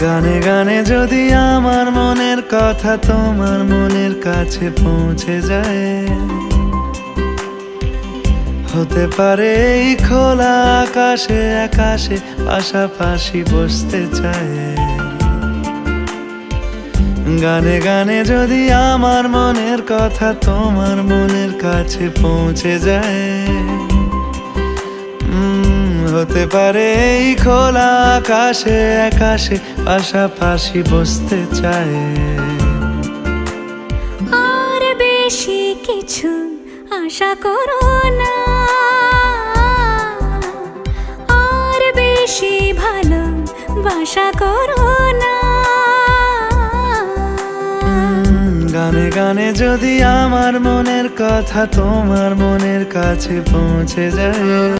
গানে গানে যদি আমার মনের কথা তোমার মনের কাছে পৌঁছে যায়, হতে পারে এই খোলা আকাশে আকাশে পাশাপাশি বসতে চায়। গানে গানে যদি আমার মনের কথা তোমার মনের কাছে পৌঁছে যায়, হতে পারে এই খোলা আকাশে আকাশে পাশাপাশি বসতে চায়। আর বেশি কিছু আশা করো না, আর বেশি ভালোবাসা করো না। গানে গানে যদি আমার মনের কথা তোমার মনের কাছে পৌঁছে যায়।